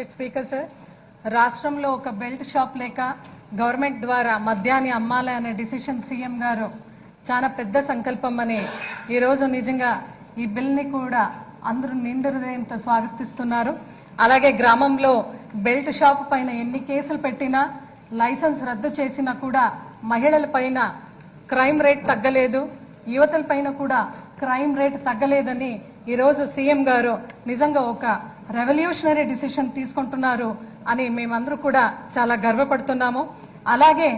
Respected speaker sir, రాష్ట్రంలో ఒక belt shop లేక గవర్నమెంట్ ద్వారా మద్యాన్ని అమ్మాలి అనే డిసిషన్ సీఎం గారు చాలా పెద్ద సంకల్పం అని ఈరోజు నిజంగా ఈ బిల్ని కూడా అందరూ నిండు హృదయంతో స్వాగతిస్తున్నారు. అలాగే గ్రామంలో బెల్ట్ షాప్ పైన ఎన్ని కేసులు పెట్టినా లైసెన్స్ రద్దు చేసినా కూడా మహిళల పైన క్రైమ్ రేట్ తగ్గలేదు, యువతల పైన కూడా క్రైమ్ రేట్ తగ్గలేదని ఈరోజు సీఎం గారు నిజంగా ఒక రెవల్యూషనరీ డిసిషన్ తీసుకుంటున్నారు అని మేమందరూ కూడా చాలా గర్వపడుతున్నాము. అలాగే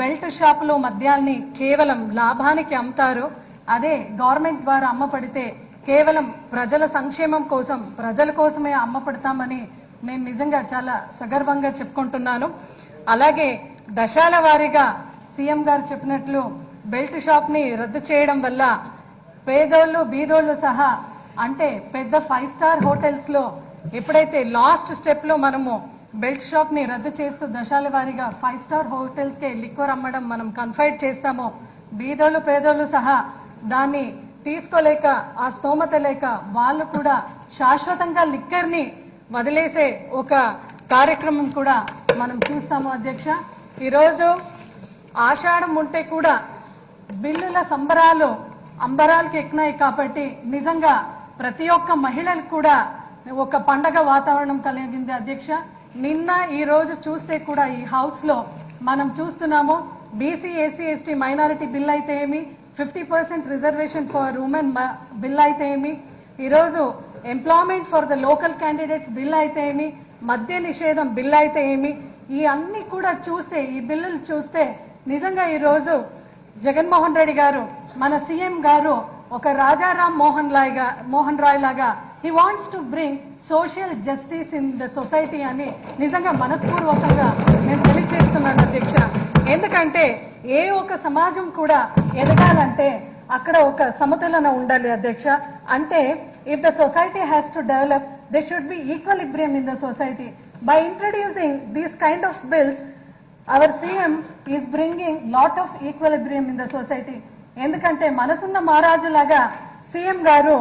బెల్ట్ షాపులో మద్యాల్ని కేవలం లాభానికి అమ్ముతారు, అదే గవర్నమెంట్ ద్వారా అమ్మపడితే కేవలం ప్రజల సంక్షేమం కోసం ప్రజల కోసమే అమ్మపడతామని నేను నిజంగా చాలా సగర్వంగా చెప్పుకుంటున్నాను. అలాగే దశాల వారీగా సీఎం గారు చెప్పినట్లు బెల్ట్ షాప్ ని రద్దు చేయడం వల్ల పేదోళ్ళు బీదోళ్ళు సహా అంటే పెద్ద 5 స్టార్ హోటల్స్ లో ఎప్పుడైతే లాస్ట్ స్టెప్ లో మనము బెల్ట్ షాప్ ని రద్దు చేస్తూ దశాల వారీగా 5 స్టార్ హోటల్స్ కే లిక్కర్ అమ్మడం మనం కన్ఫైడ్ చేస్తామో బీదోళ్ళు పేదోళ్ళు సహా దాన్ని తీసుకోలేక ఆ స్తోమత లేక వాళ్ళు కూడా శాశ్వతంగా లిక్కర్ ని వదిలేసే ఒక కార్యక్రమం కూడా మనం చూస్తాము. అధ్యక్ష, ఈరోజు ఆషాఢం ఉంటే కూడా బిల్లుల సంబరాలు అంబరాలకి ఎక్కినాయి కాబట్టి నిజంగా ప్రతి ఒక్క మహిళలకు కూడా ఒక పండగ వాతావరణం కలిగింది. అధ్యక్ష, నిన్న ఈ రోజు చూస్తే కూడా ఈ హౌస్ లో మనం చూస్తున్నాము BC SC ST minority bill అయితే ఏమి, 50% రిజర్వేషన్ ఫర్ ఉమెన్ బిల్ అయితే ఏమి, ఈరోజు employment for the local candidates bill అయితే ఏమి, మద్య నిషేధం బిల్ అయితే ఏమి, ఈ అన్ని కూడా చూస్తే ఈ బిల్లులు చూస్తే నిజంగా ఈరోజు జగన్మోహన్ రెడ్డి గారు మన సీఎం గారు ఒక రాజారాం మోహన్ రాయ్ లాగా he wants to bring social justice in the society అని నిజంగా మనస్పూర్వకంగా నేను తెలియజేస్తున్నాను. అధ్యక్ష, ఎందుకంటే ఏ ఒక సమాజం కూడా ఎదగాలంటే అక్కడ ఒక సమతులన ఉండాలి. అధ్యక్ష, అంటే if the society has to develop there should be equilibrium in the society. By introducing these kind of bills, our CM is bringing lot of equilibrium in the society. ఎందుకంటే మనసున్న మహారాజులాగా సీఎం గారు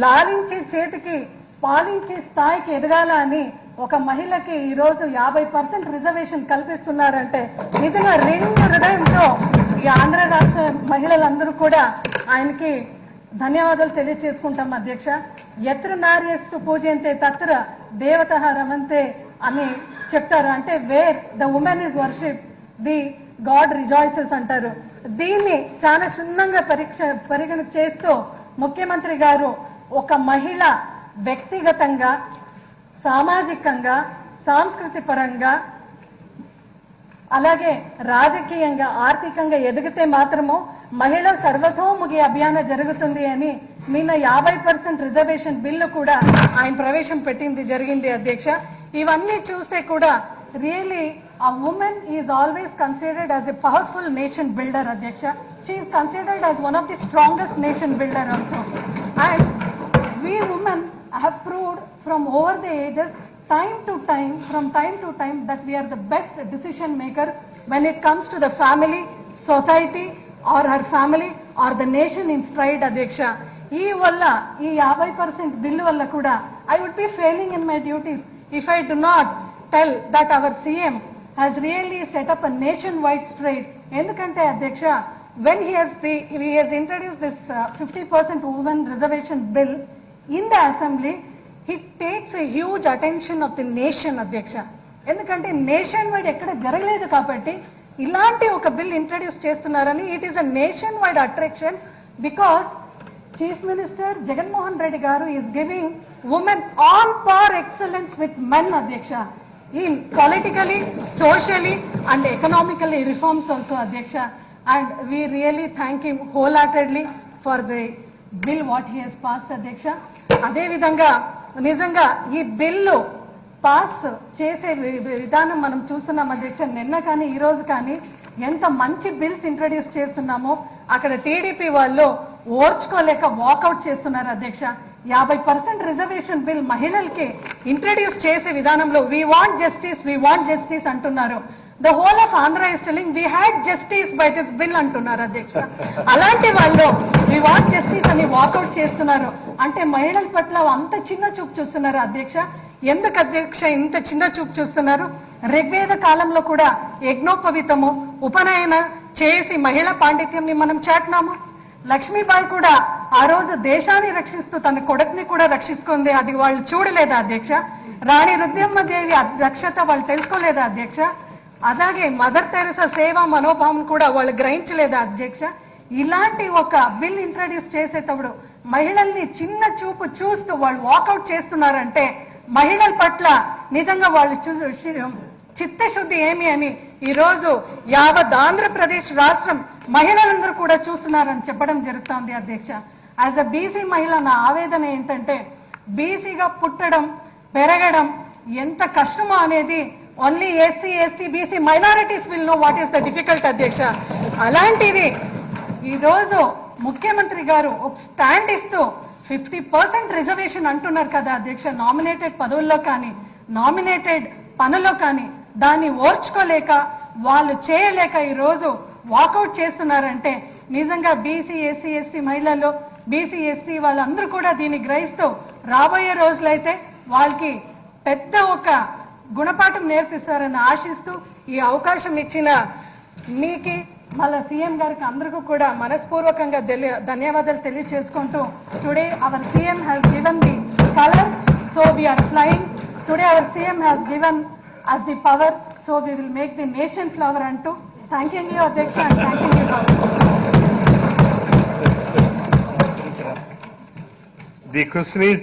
లాలించే చేతికి పాలించే స్థాయికి ఎదగాల అని ఒక మహిళకి ఈరోజు 50% రిజర్వేషన్ కల్పిస్తున్నారంటే నిజంగా రెండు హృదయంతో ఈ ఆంధ్ర రాష్ట్ర మహిళలందరూ కూడా ఆయనకి ధన్యవాదాలు తెలియజేసుకుంటాం. అధ్యక్ష, ఎత్ర నార్యస్తు పూజంతే తత్ర దేవత రమంతే అని చెప్తారు, అంటే wear the women is worship the God rejoices అంటారు. దీన్ని చాలా క్షుణ్ణంగా పరిగణ చేస్తూ ముఖ్యమంత్రి గారు ఒక మహిళ వ్యక్తిగతంగా సామాజికంగా సాంస్కృతిక పరంగా అలాగే రాజకీయంగా ఆర్థికంగా ఎదిగితే మాత్రము మహిళ సర్వతోముఖి అభియాన జరుగుతుంది అని నిన్న 50% రిజర్వేషన్ బిల్లు కూడా ఆయన ప్రవేశం పెట్టింది జరిగింది. అధ్యక్ష, ఇవన్నీ చూస్తే కూడా really a woman is always considered as a powerful nation builder. Adhyaksha, she is considered as one of the strongest nation builder also, and we women have proved from over the ages time to time that we are the best decision makers when it comes to the family, society or her family or the nation in stride. Adhyaksha, ee valla ee 50% bill valla kuda I would be failing in my duties if I do not tell that our CM has really set up a nationwide straight. Endukante Adhyaksha, when he has introduced this 50% women reservation bill in the assembly, he takes a huge attention of the nation. Adhyaksha, endukante nationwide ekkada jaragaledu kabatti ilanti oka bill introduce chestunarani it is a nationwide attraction because Chief Minister Jagannath Reddy garu is giving women on par excellence with men. Adhyaksha, in politically, socially and economically reforms also. Adhyaksha, and we really thank him wholeheartedly for the bill what he has passed. Adhyaksha, ade vidhanga nijanga ee billu pass చేసే విధానం మనం చూస్తున్నాం. అధ్యక్ష, నిన్న కానీ ఈ రోజు కానీ ఎంత మంచి బిల్స్ ఇంట్రడ్యూస్ చేస్తున్నామో అక్కడ టీడీపీ వాళ్ళు ఓర్చుకోలేక వాకౌట్ చేస్తున్నారు. అధ్యక్ష, 50% రిజర్వేషన్ బిల్ మహిళలకి ఇంట్రడ్యూస్ చేసే విధానంలో వీ వాంట్ జస్టిస్ అంటున్నారు. The whole of Andhra is telling we had justice by this bill అంటున్నారు. అధ్యక్ష, అలాంటి వాళ్ళు వీ వాంట్ జస్టిస్ అని వాకౌట్ చేస్తున్నారు అంటే మహిళల పట్ల అంత చిన్న చూపు చూస్తున్నారు. అధ్యక్ష, ఎందుకు అధ్యక్ష ఇంత చిన్న చూపు చూస్తున్నారు? ఋగ్వేద కాలంలో కూడా యజ్ఞోపవితము ఉపనయన చేసి మహిళా పాండిత్యంని మనం చాటినాము. లక్ష్మీబాయి కూడా ఆ రోజు దేశాన్ని రక్షిస్తూ తన కొడుకుని కూడా రక్షిస్తుంది. అది వాళ్ళు చూడలేదా అధ్యక్ష? రాణి రుద్రమ్మ దేవి దక్షత వాళ్ళు తెలుసుకోలేదా అధ్యక్ష? అలాగే మదర్ తెరెసా సేవా మనోభావం కూడా వాళ్ళు గ్రహించలేదా అధ్యక్ష? ఇలాంటి ఒక బిల్ ఇంట్రడ్యూస్ చేసేటప్పుడు మహిళల్ని చిన్న చూపు చూస్తూ వాళ్ళు వాకౌట్ చేస్తున్నారంటే మహిళల పట్ల నిజంగా వాళ్ళు చిత్తశుద్ధి ఏమి అని ఈ రోజు యావత్ ఆంధ్రప్రదేశ్ రాష్ట్రం మహిళలందరూ కూడా చూస్తున్నారని చెప్పడం జరుగుతోంది అధ్యక్ష. యాజ్ అ బీసీ మహిళ నా ఆవేదన ఏంటంటే బీసీగా పుట్టడం పెరగడం ఎంత కష్టమో అనేది only SC ST BC minorities will know what is the difficult అధ్యక్ష. అలాంటిది ఈ రోజు ముఖ్యమంత్రి గారు ఒక స్టాండ్ ఇస్తూ 50% రిజర్వేషన్ అంటున్నారు కదా అధ్యక్ష. నామినేటెడ్ పదవుల్లో కానీ నామినేటెడ్ పనుల్లో కానీ దాన్ని ఓర్చుకోలేక వాళ్ళు చేయలేక ఈ రోజు వాకౌట్ చేస్తున్నారంటే నిజంగా బీసీ ఎస్సీ ఎస్టీ మహిళలు బీసీ ఎస్టీ వాళ్ళందరూ కూడా దీన్ని గ్రహిస్తూ రాబోయే రోజులైతే వాళ్ళకి పెద్ద ఒక గుణపాఠం నేర్పిస్తారని ఆశిస్తూ ఈ అవకాశం ఇచ్చిన మీకు మళ్ళా సీఎం గారికి అందరికీ కూడా మనస్పూర్వకంగా ధన్యవాదాలు తెలియజేసుకుంటూ today our CM has given the colour so we are flying. Today our CM has given as the power, so we will make the nation flower unto. Thanking you, Adhyaksha, and thanking you, Lord. The question is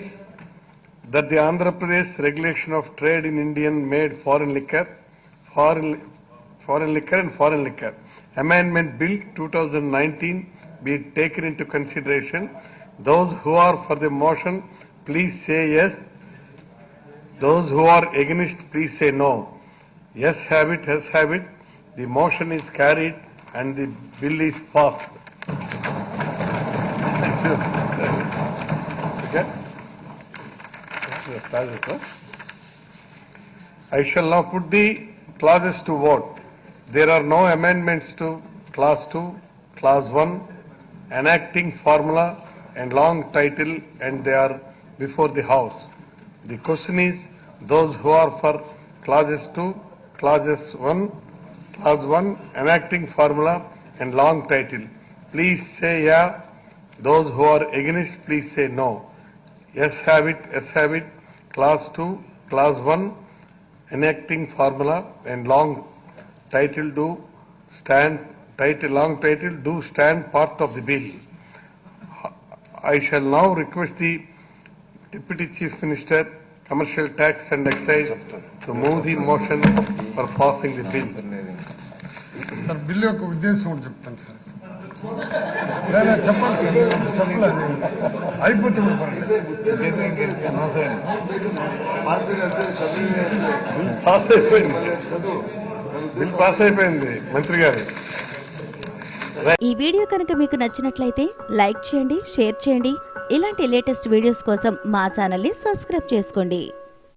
that the Andhra Pradesh regulation of trade in Indian made foreign liquor and foreign liquor Amendment Bill 2019 be taken into consideration. Those who are for the motion, please say yes. Those who are against, please say no. Yes, have it, yes, have it. The motion is carried and the bill is passed. Okay? I shall now put the clauses to vote. There are no amendments to Clause 2, Clause 1, enacting formula and long title, and they are before the House. The question is, those who are for clauses 2, clause 1, enacting formula and long title, please say yeah. Those who are against, please say no. Yes, have it, yes, have it. Clause 2, clause 1, enacting formula and long title do stand, long title do stand part of the bill. I shall now request the Deputy Chief Minister, Commercial Tax and Excise to move the motion for passing the bill. Sir, bill యొక్క ఉద్దేశం ఒకటి చెప్తాను sir. లేదా చెప్పండి sir, చెప్పలేదు అయిపోతుంది. Bill pass అయిపోయింది మంత్రి గారు. ఈ వీడియో కనుక మీకు నచ్చినట్లయితే లైక్ చేయండి, షేర్ చేయండి. ఇలాంటి లేటెస్ట్ వీడియోస్ కోసం మా ఛానల్ని సబ్స్క్రైబ్ చేసుకోండి.